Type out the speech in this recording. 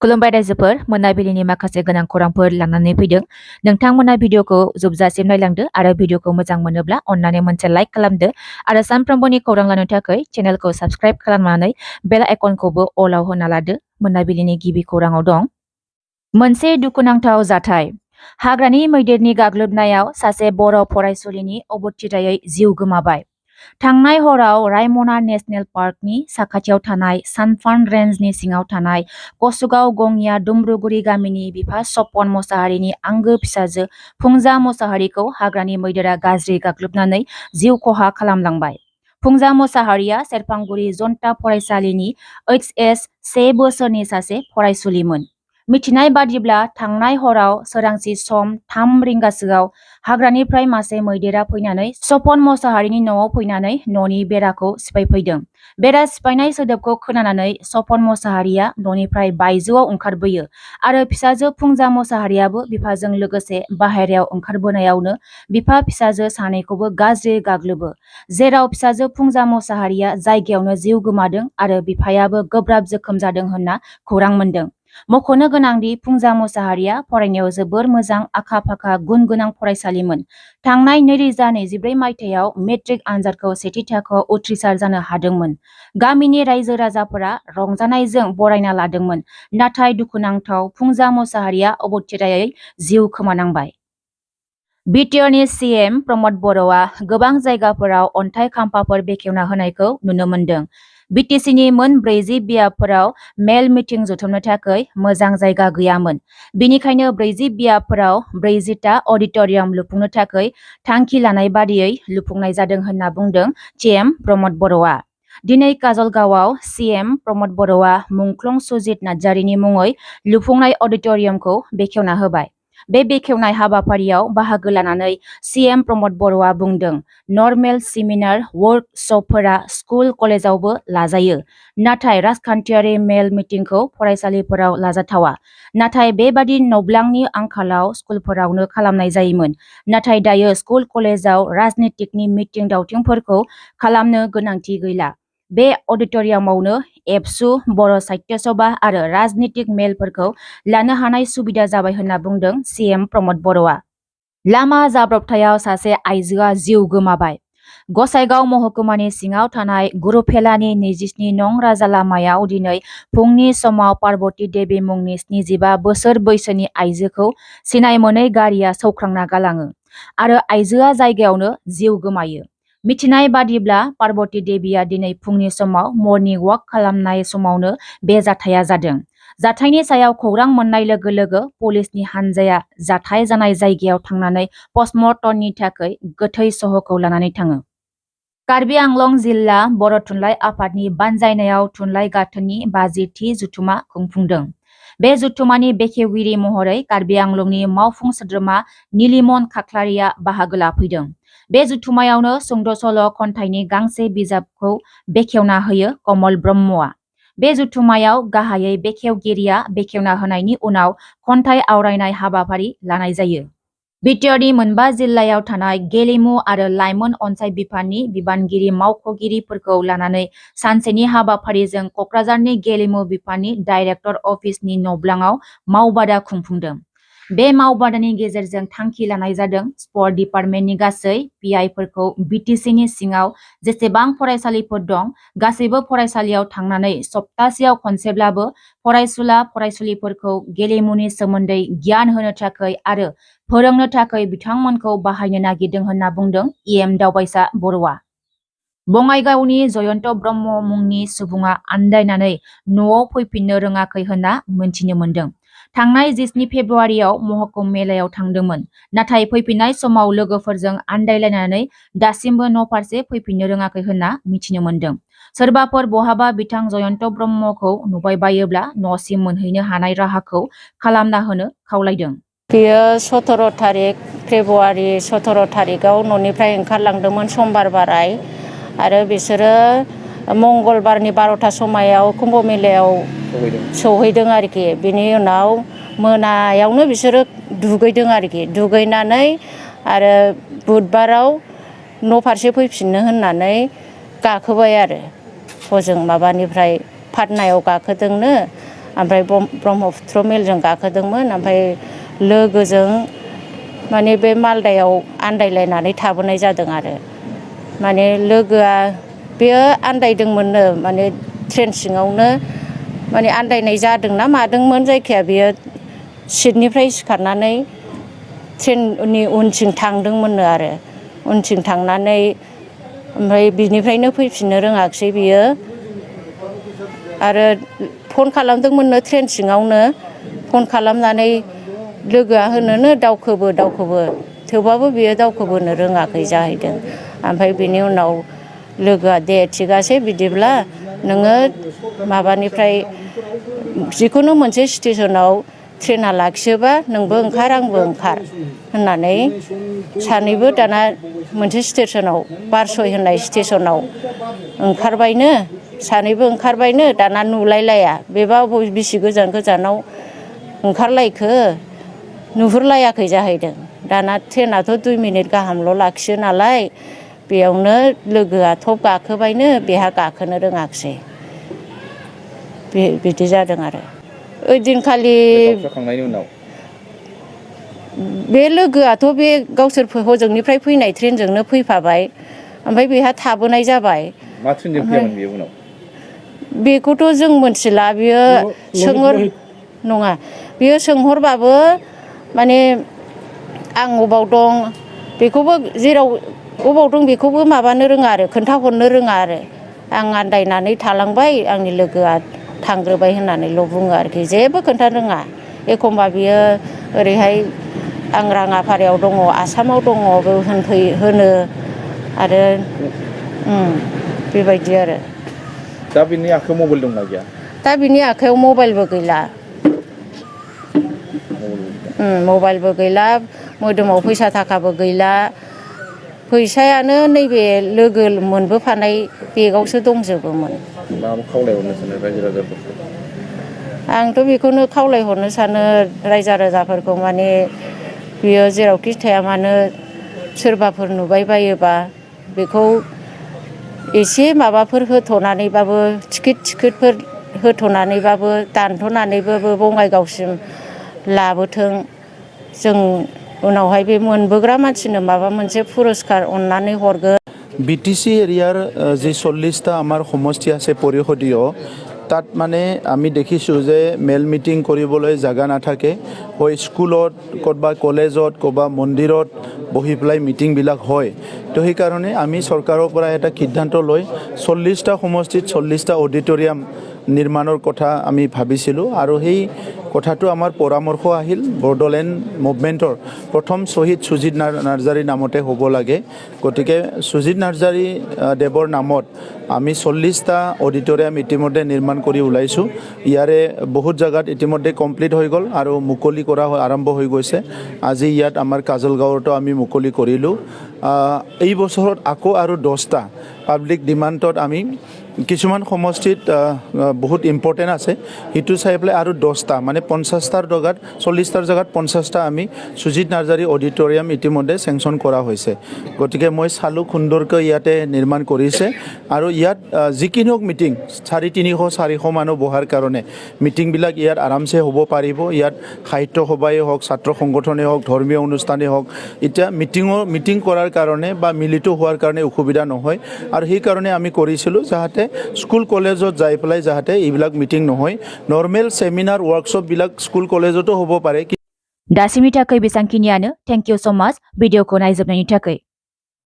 खुलुमबाय रायजोफोर मोनाबिलिनि माखासे गोनां खौरांफोर लानानै फैदों। नोंथांमोना भिडिअखौ जोबजासिम नायलांदो आरो भिडिअखौ मोजां मोनोब्ला अन्नानै मोनसे लाइक खालामदो आरो सानफ्रोमबोनि खौरां लानो थाखाय चेनेलखौ साबस्क्राइब खालामनानै बेल आइकनखौबो अलाव होना लादो। मोनाबिलिनि गिबि खौराङाव दं मोनसे दुखुनांथाव जाथाय। हाग्रानि मैदेरनि गाग्लोबनायाव सासे बर' फरायसुलिनि अबथिरायै जिउ गोमाबाय। थांनाय हराव रायमना नेशनेल पार्कनि साखाथियाव थानाय सानफान रेन्जनि सिङाव थानाय कसुगाव गङिया दुम्रुगुरि गामिनि बिफा सपन मोसाहारिनि आंगो फिसाजो फुंजा मोसाहारिखौ हाग्रानि मैदेरा गाज्रि गाग्लोबनानै जिउ खहा खालामलांबाय। फुंजा मोसाहारिया सेरफांगुरि जनता फरायसालिनि HS 1 बोसोरनि सासे फरायसुलिमोन। मिथिनाय बादिब्ला थांनाय हराव सोरांसि सम 3 रिंगासोआव हाग्रानिफ्राय मासे मैदेरा फैनानै सपन मोसाहारिनि न'आव फैनानै न'नि बेराखौ सिफायफैदों। बेरा सिफायनाय सोदोबखौ खोनानानै सपन मोसाहारिया न'निफ्राय बायजोआव ओंखारबोयो आरो फिसाजो फुंजा मोसाहारियाबो बिफाजों लोगोसे बाहेरायाव ओंखारबोनायावनो बिफा फिसाजो सानैखौबो गाज्रि गाग्लोबो, जेराव फिसाजो फुंजा मोसाहारिया जायगायावनो जिउ गोमादों आरो बिफायाबो गोब्राब जोखोम जादों होनना खौरां मोन्दों। मख'नो गोनांदि फुंजा मोसाहारिया फरायनायाव जोबोर मोजां आखा फाखा गुन गोनां फरायसालिमोन। थांनाय 2024 मायथाइयाव मेट्रिक आनजादखौ सेथि थाखोआव उथ्रिसार जानो हादोंमोन। गामिनि रायजो राजाफोरा रंजानायजों बरायना लादोंमोन, नाथाय दुखुनांथाव फुंजा मोसाहारिया अबथिरायै जिउ खोमानांबाय। बिटिआरनि CM प्रमद बर'आ गोबां जायगाफोराव अन्थाइ खाम्फाफोर बेखेवना होनायखौ नुनो मोन्दों। BTCनि मोन 40 बियाबफोराव मेल मिटिं जथुमनो थाखाय मोजां जायगा गैयामोन। बेनिखायनो 40 बियाबफोराव 40टा अडिटोरियाम लुफुंनो थाखाय थांखि लानाय बादियै लुफुंनाय जादों होनना बुंदों CM प्रमद बर'आ। दिनै काजलगावआव CM प्रमद बर'आ मुंख्लं सुजित नार्जारिनि मुङै लुफुंनाय अडिटोरियामखौ बेखेवना होबाय। बे बेखेवनाय हाबाफारियाव बाहागो लानानै CM प्रमद बर'आ बुंदों, नर्मेल सेमिनार वर्कशपफोरा स्कुल कलेजावबो लाजायो, नाथाय राजखान्थियारि मेल मिटिंखौ फरायसालिफोराव लाजाथावा। नाथाय बेबादि नब्लांनि आंखालाव स्कुलफोरावनो खालामनाय जायोमोन। नाथाय दायो स्कुल कलेजाव राजनितिकनि मिटिं दावथिंफोरखौ खालामनो गोनांथि गैला। बे अडिटोरियामावनो एबसु, बर' साहित्य सभा आरो राजनितिक मेलफोरखौ लानो हानाय सुबिदा जाबाय होनना बुंदों CM प्रमद बर'आ। लामा जाब्रबथायाव सासे आइजोआ जिउ गोमाबाय। गसाइगाव महकुमानि सिङाव थानाय गुरुफेलानि 27 नं राजा लामायाव दिनै फुंनि समाव पार्बती देवी मुंनि 75 बोसोर बैसोनि आइजोखौ सिनाय मोनै गारिया सौख्रांना गालाङो आरो आइजोआ जायगायावनो जिउ गोमायो। मिथिनाय बादिब्ला पार्बती देवीया दिनै फुंनि समाव मर्निं वाक खालामनाय समावनो बे जाथाया जादों। जाथायनि सायाव खौरां मोननाय लोगो लोगो पुलिसनि हानजाया जाथाय जानाय जायगायाव थांनानै पस्टमर्टमनि थाखाय गोथै सहखौ लानानै थाङो। कार्बि आंलं जिल्ला बर' थुनलाइ आफादनि बानजायनायाव थुनलाइ गाथोननि 50थि जथुमा खुंफुंदों। बे जथुमानि बेखेवगिरि महरै कार्बि आंलंनि मावफुं सोद्रोमा नीलिमन खाख्लारिया बाहागो लाफैदों। बे जथुमायावनो सुंद' सल' खन्थाइनि गांसे बिजाबखौ बेखेवना होयो कमल ब्रह्मआ। बे जथुमायाव गाहायै बेखेवगिरिया बेखेवना होनायनि उनाव खन्थाइ आवरायनाय हाबाफारि लानाय जायो। बिटिआरनि मोनबा जिल्लायाव थानाय गेलेमु आरो लाइमोन अनसाइ बिफाननि बिबानगिरि मावख'गिरिफोरखौ लानानै सानसेनि हाबाफारिजों क'क्राझारनि गेलेमु बिफाननि डाइरेक्टर अफिसनि नब्लाङाव मावबादा खुंफुंदों। बे मावबादानि गेजेरजों थांखि लानाय जादों स्पर्ट डिपार्टमेन्टनि गासै PIफोरखौ BTCनि सिङाव जेसेबां फरायसालिफोर दं गासैबो फरायसालियाव थांनानै सप्तासेयाव खनसेब्लाबो फरायसुला फरायसुलिफोरखौ गेलेमुनि सोमोन्दै गियान होनो थाखाय आरो फोरोंनो थाखाय बिथांमोनखौ बाहायनो नागिरदों होनना बुंदों EM दावबायसा बर'आ। बङाइगावनि जयन्त ब्रह्म मुंनि सुबुङा आन्दायनानै न'आव फैफिननो रोङाखै होनना मोनथिनो मोन्दों। थांनाय 17 फेब्रुवारियाव महकुम मेलायाव थांदोंमोन, नाथाय फैफिननाय समाव लोगोफोरजों आन्दायलायनानै दासिमबो न'फारसे फैफिननो रोङाखै होनना मिथिनो मोन्दों। सोरबाफोर बहाबा बिथां जयन्त ब्रह्मखौ नुबायबायोब्ला न'सिम मोनहैनो हानाय राहाखौ खालामना होनो खावलायदों। बेयो 17 तारिख फेब्रुवारि 17 तारिखआव न'निफ्राय ओंखारलांदोंमोन समबार बाराय आरो बिसोरो मंगलबारनि 12ता समायाव कुम्भ मेलायाव सौहैदों आरोखि। बिनि उनाव मोनायावनो बिसोरो दुगैदों आरोखि। दुगैनानै आरो बुधबाराव न'फारसे फैफिननो होननानै गाखोबाय आरो हजों माबानिफ्राय पाटनायाव गाखोदोंनो ओमफ्राय ब्रह्मपुत्र मेलजों गाखोदोंमोन ओमफ्राय लोगोजों माने बे मालदायाव आन्दायलायनानै थाबोनाय जादों आरो माने लोगोआ बेयो आन्दायदोंमोननो माने ट्रेन सिङावनो माने आन्दायनाय जादोंना मादोंमोन जायखिया बेयो सिटनिफ्राय सिखारनानै ट्रेननि उनथिं थांदोंमोननो आरो उनथिं थांनानै ओमफ्राय बिनिफ्रायनो फैफिननो रोङाखिसै बियो आरो फन खालामदोंमोननो ट्रेन सिङावनो फन खालामनानै लोगोआ होनोनो दावखोबो थेवबाबो बियो दावखोबोनो रोङाखै जाहैदों ओमफ्राय बिनि उनाव लोगोआ दे थिगासे बिदिब्ला नोङो माबानिफ्राय जिखुनु मोनसे स्टेसनाव ट्रेना लाखियोबा नोंबो ओंखार आंबो ओंखार होननानै सानैबो दाना मोनसे स्टेसनाव बारसय होननाय स्टेसनाव ओंखारबायनो सानैबो ओंखारबायनो दाना नुलायलाया बेबा बेसे गोजानाव ओंखारलायखो नुहुरलायाखै जाहैदों दाना ट्रेनाथ' 2 मिनिट गाहामल' लाखियो नालाय बेयावनो लोगोआ थब गाखोबायनो बेहा गाखोनो रोङाखिसै बिदि जादों आरो ओइदिनखालि बे लोगोआथ' बे गावसोर हजोंनिफ्राय फैनाय ट्रेनजोंनो फैफाबाय ओमफ्राय बेहा थाबोनाय जाबाय मा ट्रेनजों फैयामोन बे उनाव बेखौथ' जों मोनथिला बियो नङा बियो सोंहरबाबो माने आं अबाव दं बेखौबो जेराव अबाव दं बेखौबो माबानो रोङा आरो खोन्थाहरनो रोङा आरो आं आन्दायनानै थालांबाय आंनि लोगोआ थांग्रोबाय होननानैल' बुङो आरोखि जेबो खोन्थानो रोङा एखमबा बियो ओरैहाय आं राङाफारायाव दङ आसामाव दङ होनो आरो बेबायदि आरो दा बिनि आखायाव मबाइल दंना गैया दा बिनि आखायाव मबाइलबो गैला मबाइलबो गैला मोदोमाव फैसा थाखाबो गैला फैसायानो नैबे लोगो मोनबोफानाय बेगावसो दंजोबोमोन खावलायहरनो सानो रायजो राजाफोरखौ आंथ' बेखौनो खावलायहरनो सानो रायजो राजाफोरखौ माने बियो जेरावखि थाया मानो सोरबाफोर नुबाय बायोबा बेखौ एसे माबाफोर होथ'नानैबाबो टिकेटफोर होथ'नानैबाबो दानथ'नानैबाबो बङाइगावसिम लाबोथों जों उनावहाय बे मोनबोग्रा मानसिनो माबा मोनसे पुरस्कार अननानै हरगोन বিটিসি এৰিয়াৰ যি 40টা আমাৰ সমষ্টি আছে পৰিষদীয় তাত মানে আমি দেখিছোঁ যে মেল মিটিং কৰিবলৈ জাগা নাথাকে হয় স্কুলত ক'ৰবা কলেজত ক'ৰবা মন্দিৰত বহি পেলাই মিটিংবিলাক হয় তো সেইকাৰণে আমি চৰকাৰৰ পৰা এটা সিদ্ধান্ত লৈ 40টা সমষ্টিত 40টা অডিটৰিয়াম নিৰ্মাণৰ কথা আমি ভাবিছিলোঁ আৰু সেই কথাটো আমাৰ পৰামৰ্শ আহিল বড়োলেণ্ড মুভমেণ্টৰ প্ৰথম শ্বহীদ সুজিত নাৰ্জাৰীৰ নামতে হ'ব লাগে গতিকে সুজিত নাৰ্জাৰী দেৱৰ নামত আমি 40টা অডিটৰিয়াম ইতিমধ্যে নিৰ্মাণ কৰি ওলাইছোঁ ইয়াৰে বহুত জাগাত ইতিমধ্যে কমপ্লিট হৈ গ'ল আৰু মুকলি কৰা আৰম্ভ হৈ গৈছে আজি ইয়াত আমাৰ কাজলগাঁৱতো আমি মুকলি কৰিলোঁ এই বছৰত আকৌ আৰু 10টা পাব্লিক ডিমাণ্ডত আমি কিছুমান সমষ্টিত বহুত ইম্পৰ্টেণ্ট আছে সেইটো চাই পেলাই আৰু 10টা মানে 50টাৰ জেগাত 40টাৰ জেগাত 50টা আমি সুজিত নাৰ্জাৰী অডিটৰিয়াম ইতিমধ্যে চেংচন কৰা হৈছে গতিকে মই চালোঁ সুন্দৰকৈ ইয়াতে নিৰ্মাণ কৰিছে আৰু ইয়াত যিকোনো মিটিং 300-400 মানুহ বহাৰ কাৰণে মিটিংবিলাক ইয়াত আৰামছে হ'ব পাৰিব ইয়াত সাহিত্য সভাই হওক ছাত্ৰ সংগঠনেই হওক ধৰ্মীয় অনুষ্ঠানেই হওক এতিয়া মিটিং কৰাৰ কাৰণে বা মিলিত হোৱাৰ কাৰণে অসুবিধা নহয় আৰু সেইকাৰণে আমি কৰিছিলোঁ যাতে স্কুল কলেজত যাই পেলাই যাতে এইবিলাক মিটিং নহয় নৰ্মেল সেমিনাৰ ৱৰ্কশ্বপবিলাক স্কুল কলেজতো হ'ব পাৰে दासिमनि थाखाय बेसांखिनियानो थेंक इउ सो माच भिडिअखौ नायजोबनायनि थाखाय